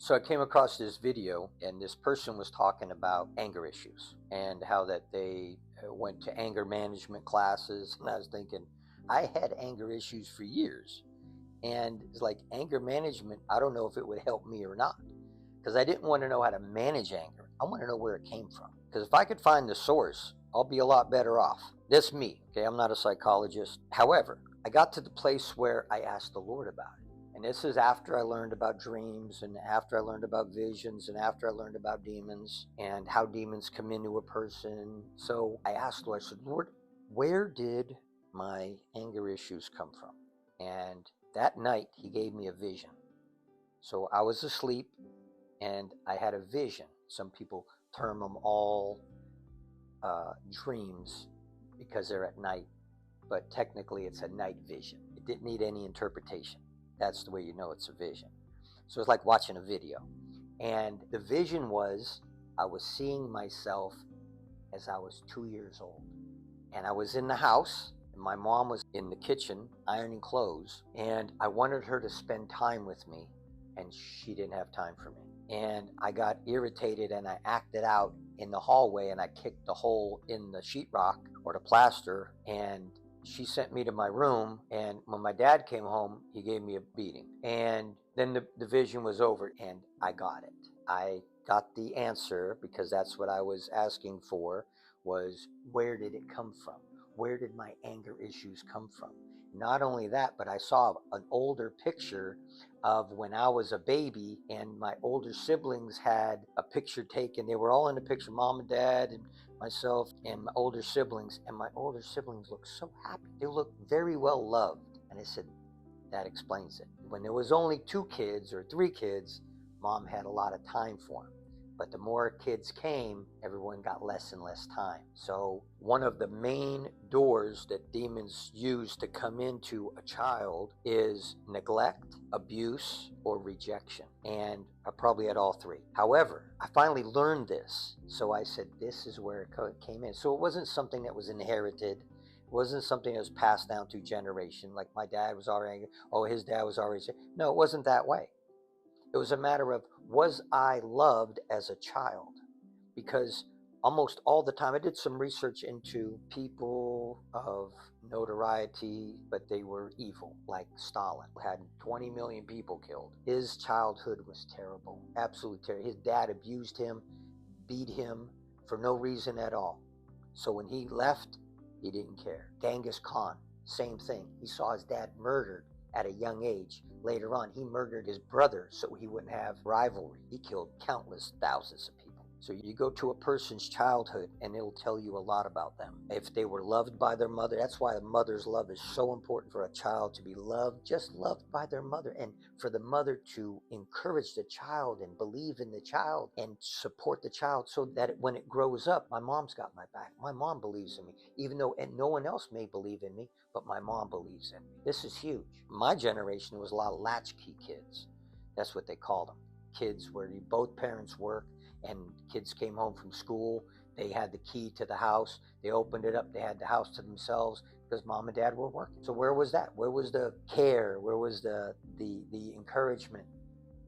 So I came across this video, and this person was talking about anger issues and how that they went to anger management classes. And I was thinking, I had anger issues for years. And it's like anger management, I don't know if it would help me or not. Because I didn't want to know how to manage anger. I want to know where it came from. Because if I could find the source, I'll be a lot better off. This me, okay? I'm not a psychologist. However, I got to the place where I asked the Lord about it. And this is after I learned about dreams, and after I learned about visions, and after I learned about demons and how demons come into a person. So I asked the Lord, I said, Lord, where did my anger issues come from? And that night he gave me a vision. So I was asleep and I had a vision. Some people term them all dreams because they're at night, but technically it's a night vision. It didn't need any interpretation. That's the way you know it's a vision. So it's like watching a video. And the vision was, I was seeing myself as I was 2 years old. And I was in the house, and my mom was in the kitchen ironing clothes, and I wanted her to spend time with me, and she didn't have time for me. And I got irritated, and I acted out in the hallway, and I kicked the hole in the sheetrock or the plaster, and she sent me to my room. And when my dad came home, he gave me a beating. And then the vision was over, and I got it. I got the answer, because that's what I was asking for, was where did it come from? Where did my anger issues come from? Not only that, but I saw an older picture of when I was a baby, and my older siblings had a picture taken. They were all in the picture, mom and dad and myself and my older siblings. And my older siblings looked so happy. They looked very well loved. And I said, that explains it. When there was only 2 kids or 3 kids, mom had a lot of time for them. But the more kids came, everyone got less and less time. So one of the main doors that demons use to come into a child is neglect, abuse, or rejection. And I probably had all 3. However, I finally learned this. So I said, this is where it came in. So it wasn't something that was inherited. It wasn't something that was passed down through generation. Like my dad was already, his dad was already. No, it wasn't that way. It was a matter of, was I loved as a child? Because almost all the time, I did some research into people of notoriety, but they were evil, like Stalin. Had 20 million people killed. His childhood was terrible, absolutely terrible. His dad abused him, beat him for no reason at all. So when he left, he didn't care. Genghis Khan, same thing. He saw his dad murdered at a young age. Later on, he murdered his brother so he wouldn't have rivalry. He killed countless thousands of people. So you go to a person's childhood and it'll tell you a lot about them. If they were loved by their mother, that's why a mother's love is so important, for a child to be loved, just loved by their mother, and for the mother to encourage the child and believe in the child and support the child, so that when it grows up, my mom's got my back. My mom believes in me, even though and no one else may believe in me, but my mom believes in me. This is huge. My generation was a lot of latchkey kids. That's what they called them. Kids where both parents worked, and kids came home from school, they had the key to the house, they opened it up, they had the house to themselves because mom and dad were working. So where was that? Where was the care? Where was the encouragement?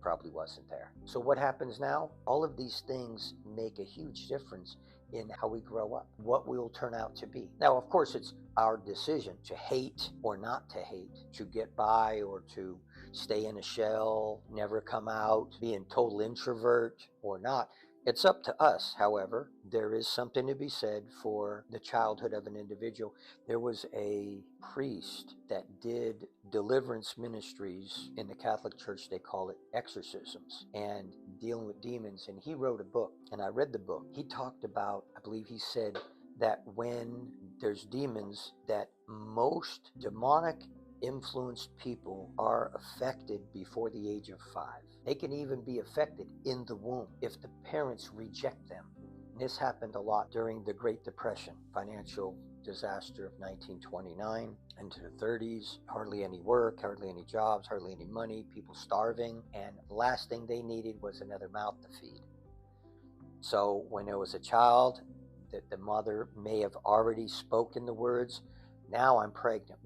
Probably wasn't there. So what happens now? All of these things make a huge difference in how we grow up, what we will turn out to be. Now, of course, it's our decision to hate or not to hate, to get by or to stay in a shell, never come out, be a total introvert or not. It's up to us. However, there is something to be said for the childhood of an individual. There was a priest that did deliverance ministries in the Catholic Church. They call it exorcisms and dealing with demons. And he wrote a book, and I read the book. He talked about, I believe he said that when there's demons, that most demonic influenced people are affected before the age of 5. They can even be affected in the womb if the parents reject them. And this happened a lot during the Great Depression, financial disaster of 1929 into the 30s. Hardly any work, hardly any jobs, hardly any money, people starving, and the last thing they needed was another mouth to feed. So when there was a child, that the mother may have already spoken the words, now I'm pregnant.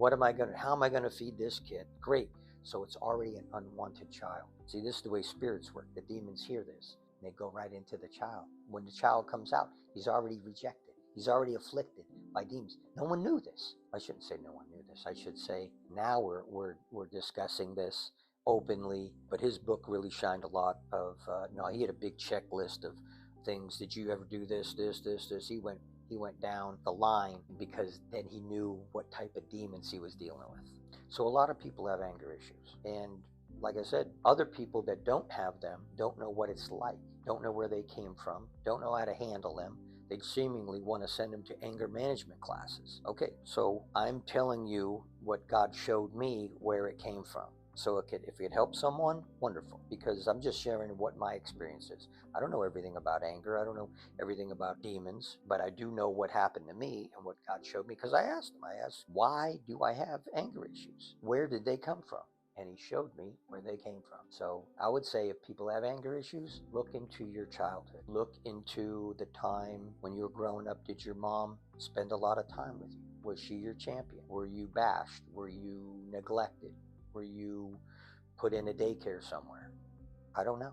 How am I going to feed this kid? Great. So it's already an unwanted child. See, this is the way spirits work. The demons hear this, and they go right into the child. When the child comes out, he's already rejected. He's already afflicted by demons. No one knew this. I shouldn't say no one knew this. I should say now we're discussing this openly. But his book really shined a lot of. No, he had a big checklist of things. Did you ever do this, this, this, this? He went down the line because then he knew what type of demons he was dealing with. So a lot of people have anger issues, and like I said, other people that don't have them don't know what it's like, don't know where they came from, don't know how to handle them. They seemingly want to send them to anger management classes. Okay, so I'm telling you what God showed me where it came from. So if it helps someone, wonderful, because I'm just sharing what my experience is. I don't know everything about anger. I don't know everything about demons, but I do know what happened to me and what God showed me, because I asked him, why do I have anger issues? Where did they come from? And he showed me where they came from. So I would say if people have anger issues, look into your childhood. Look into the time when you were growing up. Did your mom spend a lot of time with you? Was she your champion? Were you bashed? Were you neglected? Were you put in a daycare somewhere? I don't know.